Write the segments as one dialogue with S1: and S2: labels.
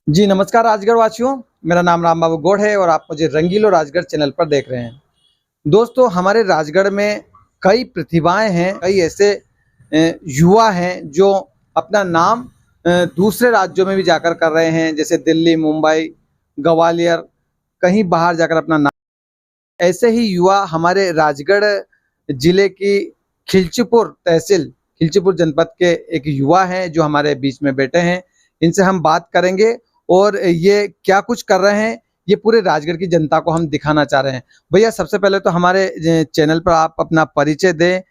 S1: जी नमस्कार राजगढ़ वासियों, मेरा नाम राम बाबू गौड़ है और आप मुझे रंगीलो राजगढ़ चैनल पर देख रहे हैं। दोस्तों हमारे राजगढ़ में कई प्रतिभाएं हैं, कई ऐसे युवा हैं जो अपना नाम दूसरे राज्यों में भी जाकर कर रहे हैं, जैसे दिल्ली, मुंबई, ग्वालियर, कहीं बाहर जाकर अपना नाम। ऐसे ही युवा हमारे राजगढ़ जिले की खिलचीपुर तहसील, खिलचीपुर जनपद के एक युवा हैं जो हमारे बीच में बैठे हैं। इनसे हम बात करेंगे और ये क्या कुछ कर रहे हैं, ये पूरे राजगढ़ की जनता को हम दिखाना चाह रहे हैं। भैया सबसे पहले तो हमारे चैनल पर आप अपना परिचय दें।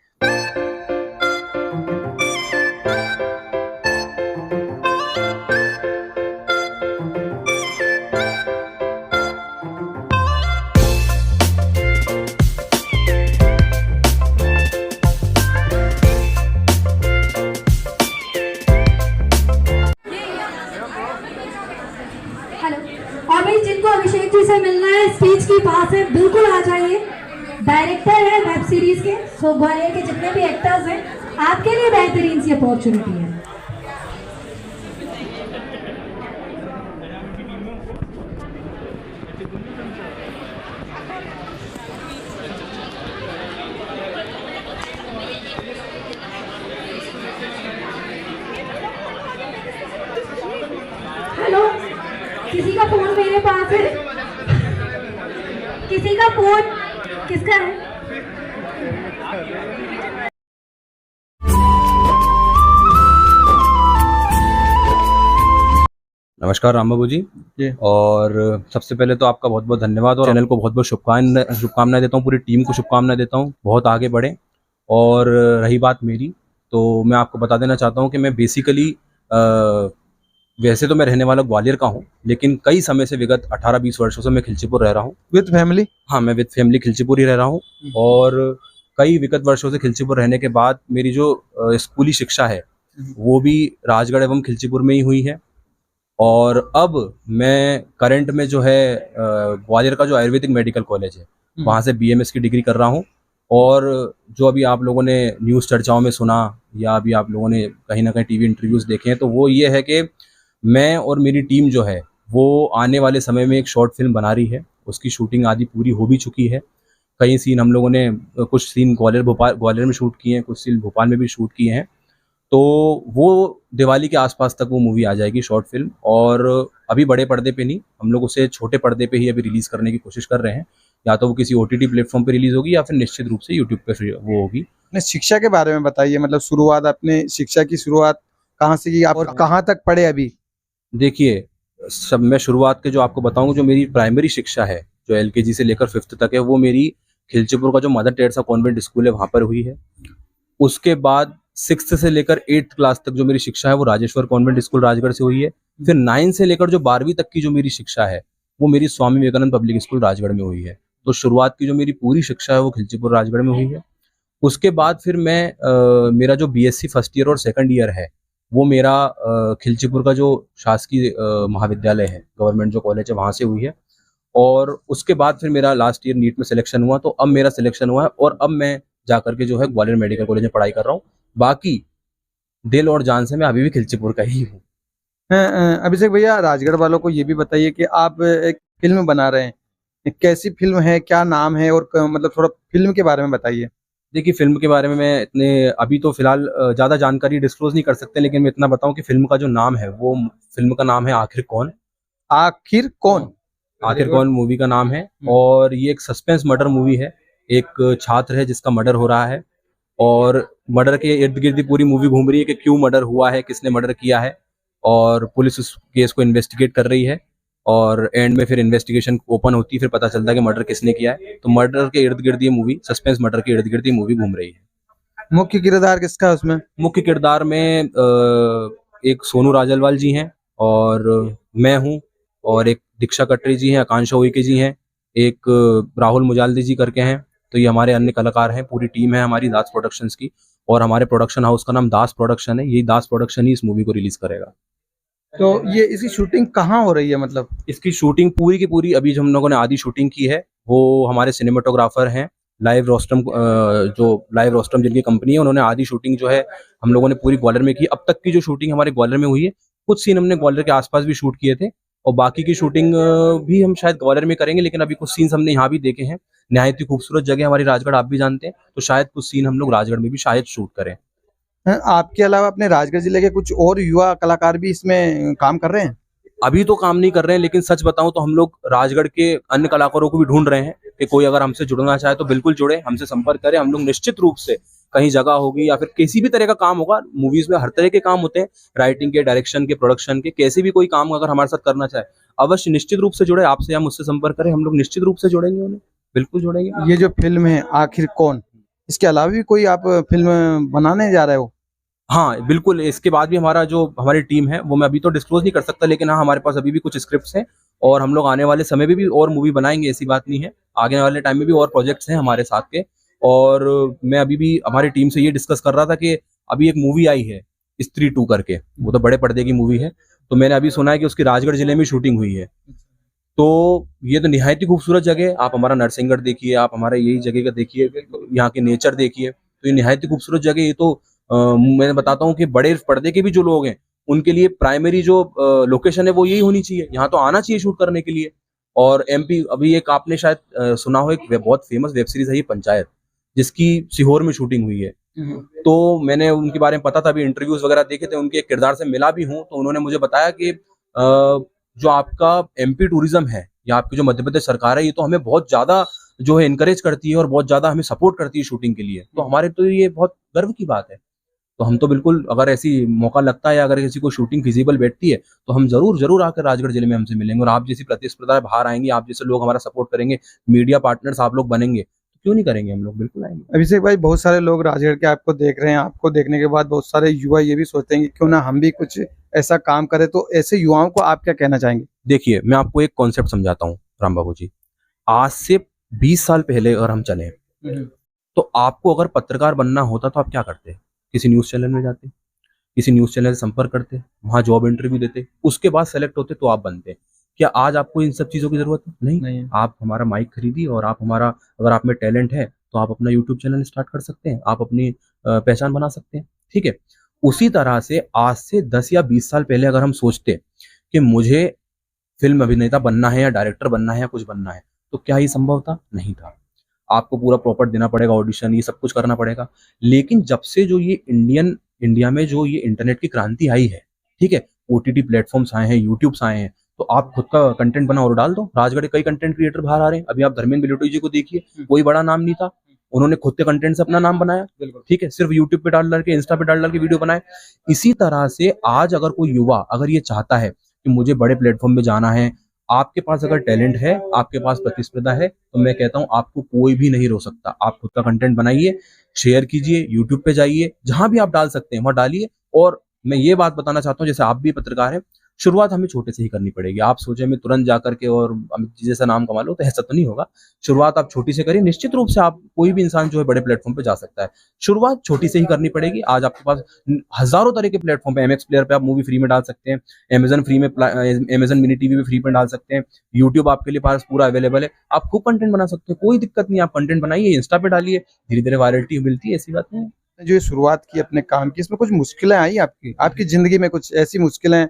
S2: हेलो। और भाई जिनको अभिषेक जी से मिलना है स्टेज के पास है, बिल्कुल आ जाइए। डायरेक्टर है वेब सीरीज के, सो ग्वालियर के जितने भी एक्टर्स हैं, आपके लिए बेहतरीन सी अपॉर्चुनिटी है। हेलो, किसी का फोन मेरे पास है? किसी का फोन किसका है?
S3: नमस्कार राम बाबू जी। और सबसे पहले तो आपका बहुत बहुत धन्यवाद और चैनल को बहुत बहुत शुभकामनाएं देता हूँ, पूरी टीम को शुभकामनाएं देता हूँ, बहुत आगे बढ़े। और रही बात मेरी, तो मैं आपको बता देना चाहता हूँ कि मैं बेसिकली वैसे तो मैं रहने वाला ग्वालियर का हूँ, लेकिन कई समय से विगत 18-20 वर्षों से मैं खिलचीपुर रह रहा हूँ।
S1: With family?
S3: हाँ, मैं विद फैमिली खिलचीपुर ही रह रहा हूँ। और कई विगत वर्षों से खिलचीपुर रहने के बाद मेरी जो स्कूली शिक्षा है वो भी राजगढ़ एवं खिलचीपुर में ही हुई है। और अब मैं करंट में जो है ग्वालियर का जो आयुर्वेदिक मेडिकल कॉलेज है वहाँ से बीएमएस की डिग्री कर रहा हूँ। और जो अभी आप लोगों ने न्यूज़ चर्चाओं में सुना या अभी आप लोगों ने कहीं ना कहीं टीवी इंटरव्यूज़ देखे हैं, तो वो ये है कि मैं और मेरी टीम जो है वो आने वाले समय में एक शॉर्ट फिल्म बना रही है। उसकी शूटिंग आदि पूरी हो भी चुकी है। कई सीन हम लोगों ने, कुछ सीन ग्वालियर में शूट किए हैं, कुछ सीन भोपाल में भी शूट किए हैं। तो वो दिवाली के आसपास तक वो मूवी आ जाएगी, शॉर्ट फिल्म। और अभी बड़े पर्दे पे नहीं, हम लोग उसे छोटे पर्दे पे ही अभी रिलीज़ करने की कोशिश कर रहे हैं। या तो वो किसी ओटीटी प्लेटफॉर्म पे रिलीज़ होगी या फिर निश्चित रूप से यूट्यूब पे वो होगी।
S1: अपने शिक्षा के बारे में बताइए, मतलब शुरुआत, अपने शिक्षा की शुरुआत कहाँ से की आप और कहाँ तक पढ़े अभी?
S3: देखिए, सब मैं शुरुआत के जो आपको बताऊँ, जो मेरी प्राइमरी शिक्षा है, जो एलकेजी से लेकर 5th तक है, वो मेरी खिलचीपुर का जो मदर टेरेसा कॉन्वेंट स्कूल है वहाँ पर हुई है। उसके बाद 6th से लेकर 8th क्लास तक जो मेरी शिक्षा है वो राजेश्वर कॉन्वेंट स्कूल राजगढ़ से हुई है। फिर 9 से लेकर जो 12वीं तक की जो मेरी शिक्षा है वो मेरी स्वामी विवेकानंद पब्लिक स्कूल राजगढ़ में हुई है। तो शुरुआत की जो मेरी पूरी शिक्षा है वो खिलचीपुर राजगढ़ में हुई है। उसके बाद फिर मैं मेरा जो बीएससी फर्स्ट ईयर और सेकंड ईयर है वो मेरा खिलचीपुर का जो शासकीय महाविद्यालय है, गवर्नमेंट जो कॉलेज है, वहाँ से हुई है। और उसके बाद फिर मेरा लास्ट ईयर नीट में सिलेक्शन हुआ, तो अब मेरा सिलेक्शन हुआ है और अब मैं जाकर के जो है ग्वालियर मेडिकल कॉलेज में पढ़ाई कर रहा हूँ। बाकी दिल और जान से मैं अभी भी खिलचीपुर का ही हूँ।
S1: अभिषेक भैया, राजगढ़ वालों को ये भी बताइए कि आप एक फिल्म बना रहे हैं, कैसी फिल्म है, क्या नाम है, और मतलब थोड़ा फिल्म के बारे में बताइए।
S3: देखिए, फिल्म के बारे में मैं इतने अभी तो फिलहाल ज़्यादा जानकारी डिस्क्लोज नहीं कर सकते, लेकिन मैं इतना बताऊं कि फिल्म का जो नाम है वो फिल्म का नाम है आखिर कौन।
S1: आखिर कौन?
S3: आखिर कौन मूवी का नाम है। और ये एक सस्पेंस मर्डर मूवी है। एक छात्र है जिसका मर्डर हो रहा है और मर्डर के इर्द गिर्द ही पूरी मूवी घूम रही है कि क्यों मर्डर हुआ है, किसने मर्डर किया है। और पुलिस उस केस को इन्वेस्टिगेट कर रही है और एंड में फिर इन्वेस्टिगेशन ओपन होती है, फिर पता चलता है कि मर्डर किसने किया है। तो मर्डर के इर्द गिर्द ये मूवी, सस्पेंस मर्डर के इर्द गिर्द ये मूवी घूम रही है।
S1: मुख्य किरदार किसका है उसमें?
S3: मुख्य किरदार में एक सोनू राजलवाल जी हैं और मैं हूँ, और एक दीक्षा कटरी जी हैं, आकांक्षा उइके जी हैं, एक राहुल मुजाल्दी जी करके हैं। तो ये हमारे अन्य कलाकार हैं। पूरी टीम है हमारी दास प्रोडक्शंस की, और हमारे प्रोडक्शन हाउस का नाम दास प्रोडक्शन है। यही दास प्रोडक्शन ही इस मूवी को रिलीज करेगा।
S1: तो ये इसकी शूटिंग कहाँ हो रही है? मतलब
S3: इसकी शूटिंग पूरी की पूरी अभी जो हम लोगों ने आधी शूटिंग की है वो हमारे सिनेमाटोग्राफर हैं लाइव रोस्टम, जो लाइव रोस्टम जिनकी कंपनी है, उन्होंने आधी शूटिंग जो है हम लोगों ने पूरी ग्वालियर में की। अब तक की जो शूटिंग हमारे ग्वालियर में हुई है, कुछ सीन हमने ग्वालियर के आसपास भी शूट किए थे, और बाकी की शूटिंग भी हम शायद ग्वालियर में करेंगे, लेकिन अभी कुछ सीन्स हमने यहाँ भी देखे हैं। निहायत ही खूबसूरत जगह हमारी राजगढ़, आप भी जानते हैं, तो शायद कुछ सीन हम लोग राजगढ़ में भी शायद शूट करें।
S1: आपके अलावा अपने राजगढ़ जिले के कुछ और युवा कलाकार भी इसमें काम कर रहे हैं?
S3: अभी तो काम नहीं कर रहे हैं, लेकिन सच बताऊं तो हम लोग राजगढ़ के अन्य कलाकारों को भी ढूंढ रहे हैं कि कोई अगर हमसे जुड़ना चाहे तो बिल्कुल जुड़े, हमसे संपर्क करें। हम लोग निश्चित रूप से कहीं जगह होगी या फिर किसी भी तरह का काम होगा, मूवीज में हर तरह के काम होते हैं, राइटिंग के, डायरेक्शन के, प्रोडक्शन के, कैसे भी कोई काम अगर हमारे साथ करना चाहे अवश्य निश्चित रूप से जुड़े, आपसे या मुझसे संपर्क करें, हम लोग निश्चित रूप से जोड़ेंगे उन्हें, बिल्कुल जोड़ेंगे।
S1: ये जो फिल्म है आखिर कौन, इसके अलावा भी कोई आप फिल्म बनाने जा रहे हो?
S3: हाँ बिल्कुल, इसके बाद भी हमारा जो हमारी टीम है वो मैं अभी तो डिस्क्लोज नहीं कर सकता, लेकिन हाँ हमारे पास अभी भी कुछ स्क्रिप्ट्स हैं और हम लोग आने वाले समय में भी और मूवी बनाएंगे, ऐसी बात नहीं है। आगे वाले टाइम में भी और प्रोजेक्ट्स हैं हमारे साथ के। और मैं अभी भी हमारी टीम से ये डिस्कस कर रहा था कि अभी एक मूवी आई है स्त्री 2 करके, वो तो बड़े पर्दे की मूवी है, तो मैंने अभी सुना है कि उसकी राजगढ़ जिले में शूटिंग हुई है। तो ये तो निहायत ही खूबसूरत जगह है, आप हमारा नरसिंहगढ़ देखिए, आप हमारे यही जगह का देखिए, यहाँ के नेचर देखिए, तो ये निहायत ही खूबसूरत जगह। ये तो मैं बताता हूँ कि बड़े पर्दे के भी जो लोग हैं उनके लिए प्राइमरी जो लोकेशन है वो यही होनी चाहिए, यहाँ तो आना चाहिए शूट करने के लिए। और एमपी अभी एक आपने शायद सुना हो, एक बहुत फेमस वेब सीरीज है ये पंचायत, जिसकी सीहोर में शूटिंग हुई है। तो मैंने उनके बारे में पता था, अभी इंटरव्यूज वगैरह देखे थे, उनके किरदार से मिला भी हूँ, तो उन्होंने मुझे बताया कि जो आपका एमपी टूरिज्म है या आपकी जो मध्य प्रदेश सरकार है, ये तो हमें बहुत ज्यादा जो है इनकरेज करती है और बहुत ज्यादा हमें सपोर्ट करती है शूटिंग के लिए, तो हमारे तो ये बहुत गर्व की बात है। तो हम तो बिल्कुल, अगर ऐसी मौका लगता है, अगर किसी को शूटिंग फिजिबल बैठती है, तो हम जरूर जरूर आकर राजगढ़ जिले में हमसे मिलेंगे। और आप जैसी प्रतिस्पर्धा बाहर आएंगी, आप जैसे लोग हमारा सपोर्ट करेंगे, मीडिया पार्टनर्स आप लोग बनेंगे, तो क्यों नहीं करेंगे, हम लोग बिल्कुल आएंगे।
S1: अभिषेक भाई, बहुत सारे लोग राजगढ़ के आपको देख रहे हैं, आपको देखने के बाद बहुत सारे युवा ये भी सोचते हैं कि क्यों ना हम भी कुछ ऐसा काम करें, तो ऐसे युवाओं को आप क्या कहना चाहेंगे?
S3: देखिए, मैं आपको एक कॉन्सेप्ट समझाता हूँ राम बाबू जी। आज से 20 साल पहले अगर हम चले, तो आपको अगर पत्रकार बनना होता तो आप क्या करते? किसी न्यूज चैनल में जाते, किसी न्यूज चैनल से संपर्क करते, वहां जॉब इंटरव्यू देते, उसके बाद सेलेक्ट होते तो आप बनते। क्या आज आपको इन सब चीजों की जरूरत है? नहीं। आप हमारा माइक खरीदिए और आप हमारा, अगर आप में टैलेंट है तो आप अपना यूट्यूब चैनल स्टार्ट कर सकते हैं, आप अपनी पहचान बना सकते हैं, ठीक है। उसी तरह से आज से 10 या 20 साल पहले अगर हम सोचते कि मुझे फिल्म अभिनेता बनना है या डायरेक्टर बनना है या कुछ बनना है, तो क्या ये संभव था? नहीं था। आपको पूरा प्रॉपर देना पड़ेगा, ऑडिशन, ये सब कुछ करना पड़ेगा। लेकिन जब से जो ये इंडिया में जो ये इंटरनेट की क्रांति आई है, ठीक है, ओटीटी प्लेटफॉर्म्स आए हैं, यूट्यूब्स आए हैं, तो आप खुद का कंटेंट बनाओ और डाल दो। राजगढ़ के कई कंटेंट क्रिएटर बाहर आ रहे हैं। अभी आप धर्मेंद्र बिलोटी जी को देखिए, कोई बड़ा नाम नहीं था, उन्होंने खुद के कंटेंट से अपना नाम बनाया, ठीक है, सिर्फ यूट्यूब पे डाल के, इंस्टा पे डाल के वीडियो बनाए। इसी तरह से आज अगर कोई युवा अगर ये चाहता है कि मुझे बड़े प्लेटफॉर्म में जाना है, आपके पास अगर टैलेंट है, आपके पास प्रतिस्पर्धा है, तो मैं कहता हूं आपको कोई भी नहीं रोक सकता। आप खुद का कंटेंट बनाइए, शेयर कीजिए, यूट्यूब पे जाइए, जहां भी आप डाल सकते हैं वहां डालिए। और मैं ये बात बताना चाहता हूं, जैसे आप भी पत्रकार हैं, शुरुआत हमें छोटे से ही करनी पड़ेगी। आप सोचे मैं तुरंत जाकर के और अमित जी जैसा नाम कमा लो, तो ऐसा तो नहीं होगा। शुरुआत आप छोटी से करिए, निश्चित रूप से आप, कोई भी इंसान जो है बड़े प्लेटफॉर्म पे जा सकता है। शुरुआत छोटी से ही करनी पड़ेगी। आज आपके पास हजारों तरह के प्लेटफॉर्म पे, एमएक्स प्लेयर पे आप मूवी फ्री में डाल सकते हैं, अमेजन फ्री में, अमेजन मिनी टीवी पे फ्री में डाल सकते हैं, यूट्यूब आपके लिए पास पूरा अवेलेबल है, आप खूब कंटेंट बना सकते हैं, कोई दिक्कत नहीं। आप कंटेंट बनाइए, इंस्टा पे डालिए, धीरे धीरे वायरलिटी मिलती है, ऐसी बात नहीं है।
S1: जो ये शुरुआत की अपने काम की, इसमें कुछ मुश्किलें आई आपकी जिंदगी में, कुछ ऐसी मुश्किलें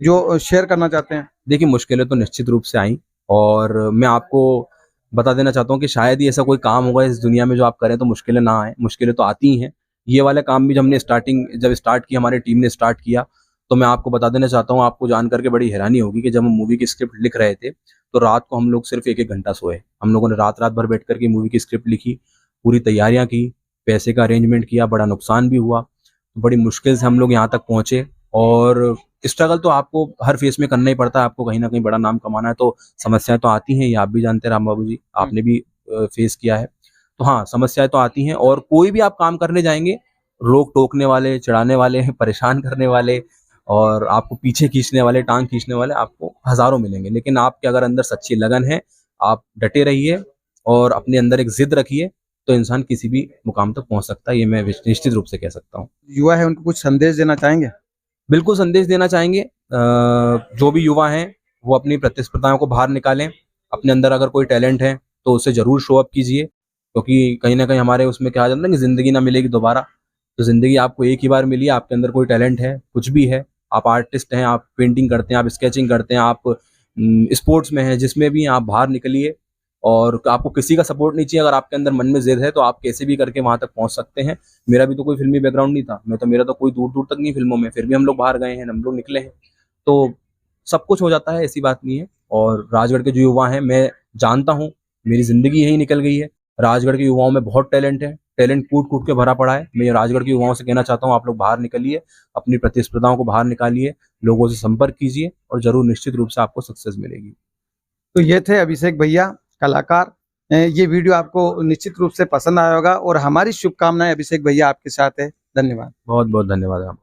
S1: जो शेयर करना चाहते हैं?
S3: देखिए, मुश्किलें तो निश्चित रूप से आई, और मैं आपको बता देना चाहता हूँ कि शायद ही ऐसा कोई काम होगा इस दुनिया में जो आप करें तो मुश्किलें ना आए। मुश्किलें तो आती ही हैं। ये वाले काम भी जब हमने जब स्टार्ट किया, हमारी टीम ने स्टार्ट किया, तो मैं आपको बता देना चाहता हूँ, आपको जान करके बड़ी हैरानी होगी कि जब हम मूवी की स्क्रिप्ट लिख रहे थे, तो रात को हम लोग सिर्फ 1-1 घंटा सोए। हम लोगों ने रात भर बैठ करके मूवी की स्क्रिप्ट लिखी, पूरी तैयारियां की, पैसे का अरेंजमेंट किया, बड़ा नुकसान भी हुआ, बड़ी मुश्किल से हम लोग यहाँ तक पहुंचे। और स्ट्रगल तो आपको हर फेस में करना ही पड़ता है। आपको कहीं ना कहीं बड़ा नाम कमाना है तो समस्याएं तो आती हैं, ये आप भी जानते हैं राम बाबू जी, आपने भी फेस किया है। तो हाँ, समस्याएं तो आती हैं, और कोई भी आप काम करने जाएंगे, रोक टोकने वाले, चिढ़ाने वाले, परेशान करने वाले और आपको पीछे खींचने वाले, टांग खींचने वाले आपको हजारों मिलेंगे। लेकिन आपके अगर अंदर सच्ची लगन है, आप डटे रहिए और अपने अंदर एक जिद रखिए, तो इंसान किसी भी मुकाम तक पहुंच सकता है। ये मैं निश्चित रूप से कह सकता हूँ।
S1: युवा है, उनको कुछ संदेश देना चाहेंगे?
S3: बिल्कुल संदेश देना चाहेंगे। जो भी युवा हैं वो अपनी प्रतिस्पर्धाओं को बाहर निकालें। अपने अंदर अगर कोई टैलेंट है तो उसे जरूर शो अप कीजिए, क्योंकि कहीं ना कहीं हमारे उसमें कहा जाता है कि जिंदगी ना मिलेगी दोबारा। तो जिंदगी आपको एक ही बार मिली है। आपके अंदर कोई टैलेंट है, कुछ भी है, आप आर्टिस्ट हैं, आप पेंटिंग करते हैं, आप स्केचिंग करते हैं, आप स्पोर्ट्स में है, जिसमें भी आप बाहर निकलिए और आपको किसी का सपोर्ट नहीं चाहिए। अगर आपके अंदर मन में जिद है तो आप कैसे भी करके वहां तक पहुंच सकते हैं। मेरा भी तो कोई फिल्मी बैकग्राउंड नहीं था, मेरा तो कोई दूर दूर तक नहीं फिल्मों में, फिर भी हम लोग बाहर गए हैं, हम लोग निकले हैं, तो सब कुछ हो जाता है, ऐसी बात नहीं है। और राजगढ़ के जो युवा हैं, मैं जानता हूँ, मेरी जिंदगी यही निकल गई है। राजगढ़ के युवाओं में बहुत टैलेंट है, टैलेंट कूट कूट के भरा पड़ा है। मैं राजगढ़ के युवाओं से कहना चाहता हूँ, आप लोग बाहर निकलिए, अपनी प्रतिस्पर्धाओं को बाहर निकालिए, लोगों से संपर्क कीजिए और जरूर निश्चित रूप से आपको सक्सेस मिलेगी।
S1: तो ये थे अभिषेक भैया, कलाकार। ये वीडियो आपको निश्चित रूप से पसंद आया होगा और हमारी शुभकामनाएं अभिषेक भैया आपके साथ है। धन्यवाद।
S3: बहुत बहुत धन्यवाद।